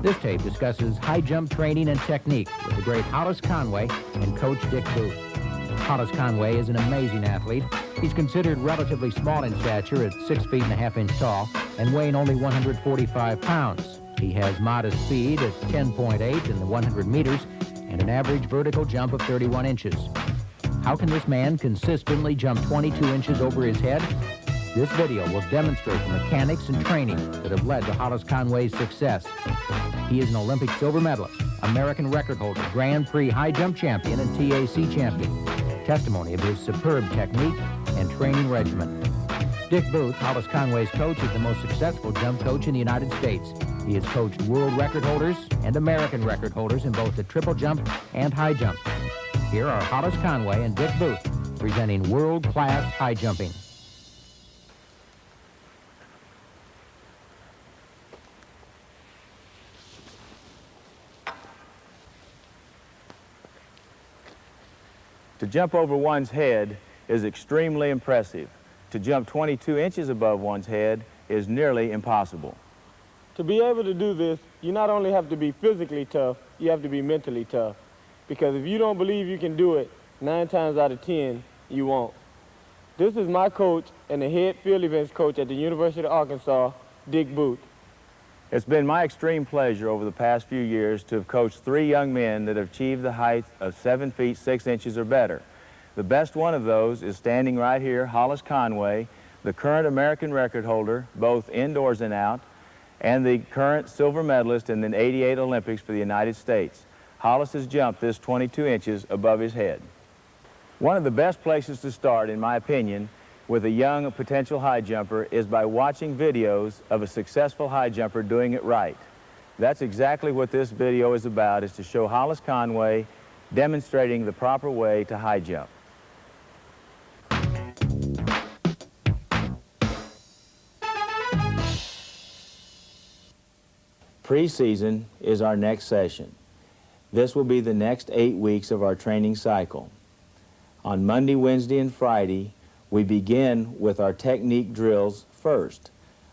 This tape discusses high jump training and technique with the great Hollis Conway and Coach Dick Booth. Hollis Conway is an amazing athlete. He's considered relatively small in stature at 6 feet and a half inch tall and weighing only 145 pounds. He has modest speed at 10.8 in the 100 meters and an average vertical jump of 31 inches. How can this man consistently jump 22 inches over his head? This video will demonstrate the mechanics and training that have led to Hollis Conway's success. He is an Olympic silver medalist, American record holder, Grand Prix high jump champion, and TAC champion. Testimony of his superb technique and training regimen. Dick Booth, Hollis Conway's coach, is the most successful jump coach in the United States. He has coached world record holders and American record holders in both the triple jump and high jump. Here are Hollis Conway and Dick Booth presenting world-class high jumping. To jump over one's head is extremely impressive. To jump 22 inches above one's head is nearly impossible. To be able to do this, you not only have to be physically tough, you have to be mentally tough. Because if you don't believe you can do it, 9 times out of 10, you won't. This is my coach and the head field events coach at the University of Arkansas, Dick Booth. It's been my extreme pleasure over the past few years to have coached 3 young men that have achieved the height of 7 feet 6 inches or better. The best one of those is standing right here, Hollis Conway, the current American record holder, both indoors and out, and the current silver medalist in the '88 Olympics for the United States. Hollis has jumped this 22 inches above his head. One of the best places to start, in my opinion, with a young potential high jumper is by watching videos of a successful high jumper doing it right. That's exactly what this video is about, is to show Hollis Conway demonstrating the proper way to high jump. Pre-season is our next session. This will be the next 8 weeks of our training cycle. On Monday, Wednesday, and Friday, we begin with our technique drills first,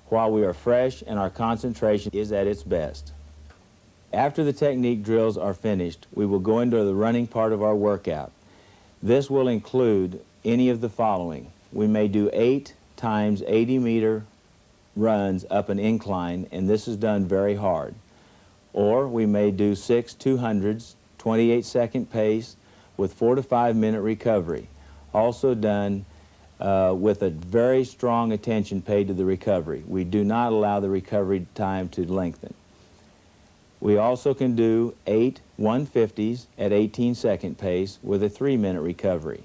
while we are fresh and our concentration is at its best. After the technique drills are finished, we will go into the running part of our workout. This will include any of the following. We may do 8 times 80-meter runs up an incline, and this is done very hard. Or we may do 6 200s, 28-second pace with 4 to 5 minute recovery, also done with a very strong attention paid to the recovery. We do not allow the recovery time to lengthen. We also can do 8 150s at 18-second pace with a 3-minute recovery.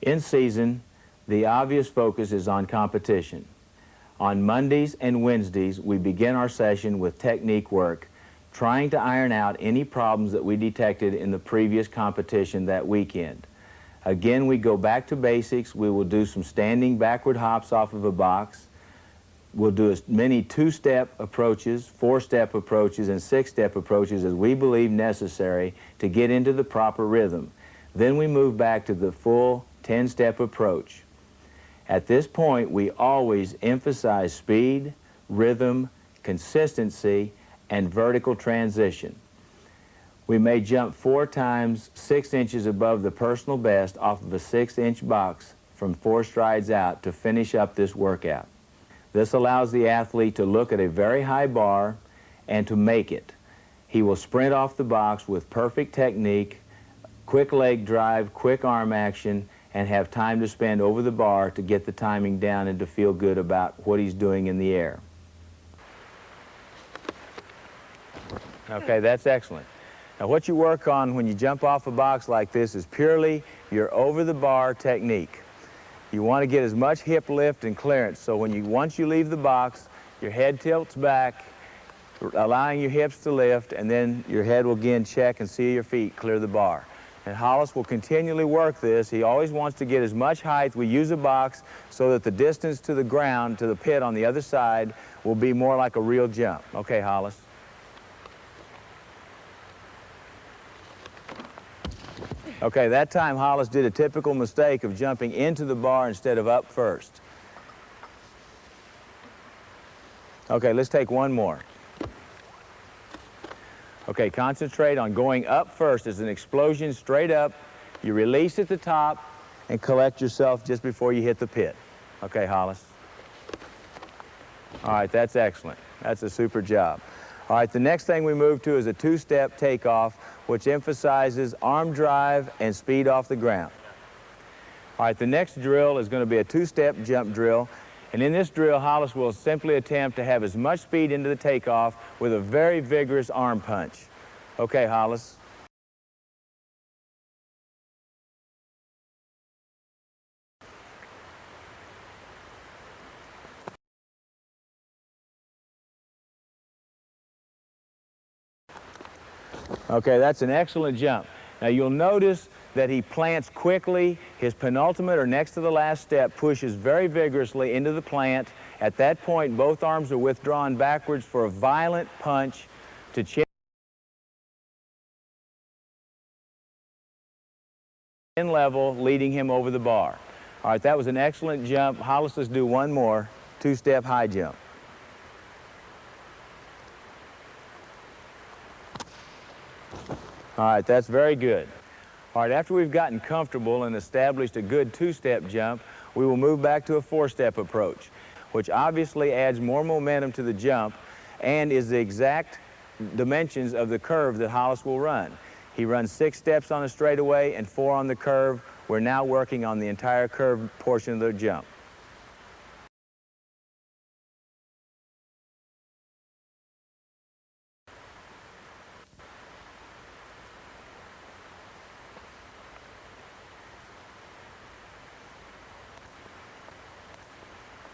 In season, the obvious focus is on competition. On Mondays and Wednesdays, we begin our session with technique work, trying to iron out any problems that we detected in the previous competition that weekend. Again, we go back to basics. We will do some standing backward hops off of a box. We'll do as many 2-step approaches, 4-step approaches, and 6-step approaches as we believe necessary to get into the proper rhythm. Then we move back to the full 10-step approach. At this point, we always emphasize speed, rhythm, consistency, and vertical transition. We may jump 4 times 6 inches above the personal best off of a 6-inch box from 4 strides out to finish up this workout. This allows the athlete to look at a very high bar and to make it. He will sprint off the box with perfect technique, quick leg drive, quick arm action, and have time to spend over the bar to get the timing down and to feel good about what he's doing in the air. Okay, that's excellent. Now what you work on when you jump off a box like this is purely your over-the-bar technique. You want to get as much hip lift and clearance, so once you leave the box, your head tilts back, allowing your hips to lift, and then your head will again check and see your feet clear the bar. And Hollis will continually work this. He always wants to get as much height. We use a box so that the distance to the ground, to the pit on the other side, will be more like a real jump. Okay, Hollis. Okay, that time Hollis did a typical mistake of jumping into the bar instead of up first. Okay, let's take one more. Okay, concentrate on going up first. It's an explosion straight up. You release at the top and collect yourself just before you hit the pit. Okay, Hollis. All right, that's excellent. That's a super job. All right, the next thing we move to is a two-step takeoff, which emphasizes arm drive and speed off the ground. All right, the next drill is going to be a two-step jump drill. And in this drill, Hollis will simply attempt to have as much speed into the takeoff with a very vigorous arm punch. Okay, Hollis. Okay, that's an excellent jump. Now you'll notice that he plants quickly. His penultimate or next to the last step pushes very vigorously into the plant. At that point, both arms are withdrawn backwards for a violent punch to chin level, leading him over the bar. All right, that was an excellent jump. Hollis, let's do one more two-step high jump. All right, that's very good. All right, after we've gotten comfortable and established a good two-step jump, we will move back to a four-step approach, which obviously adds more momentum to the jump and is the exact dimensions of the curve that Hollis will run. He runs 6 steps on a straightaway and 4 on the curve. We're now working on the entire curve portion of the jump.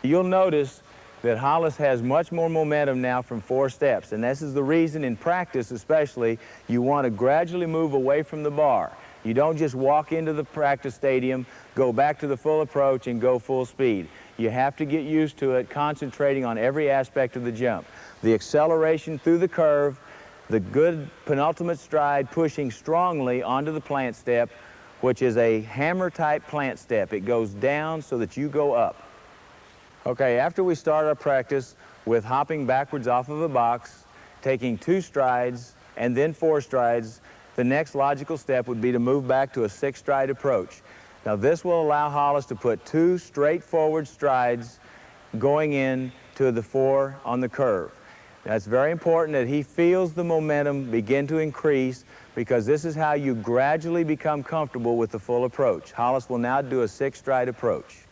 You'll notice that Hollis has much more momentum now from 4 steps, and this is the reason in practice especially you want to gradually move away from the bar. You don't just walk into the practice stadium, go back to the full approach and go full speed. You have to get used to it, concentrating on every aspect of the jump. The acceleration through the curve, the good penultimate stride pushing strongly onto the plant step, which is a hammer type plant step. It goes down so that you go up. Okay, after we start our practice with hopping backwards off of a box, taking 2 strides and then 4 strides, the next logical step would be to move back to a 6-stride approach. Now this will allow Hollis to put 2 straightforward strides going in to the 4 on the curve. Now it's very important that he feels the momentum begin to increase, because this is how you gradually become comfortable with the full approach. Hollis will now do a 6-stride approach.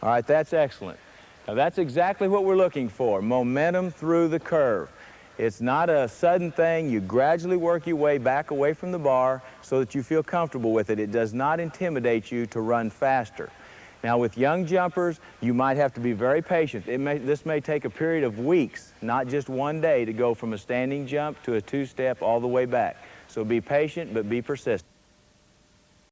All right, that's excellent. Now that's exactly what we're looking for, momentum through the curve. It's not a sudden thing. You gradually work your way back away from the bar so that you feel comfortable with it. It does not intimidate you to run faster. Now with young jumpers, you might have to be very patient. This may take a period of weeks, not just one day, to go from a standing jump to a 2-step all the way back. So be patient, but be persistent.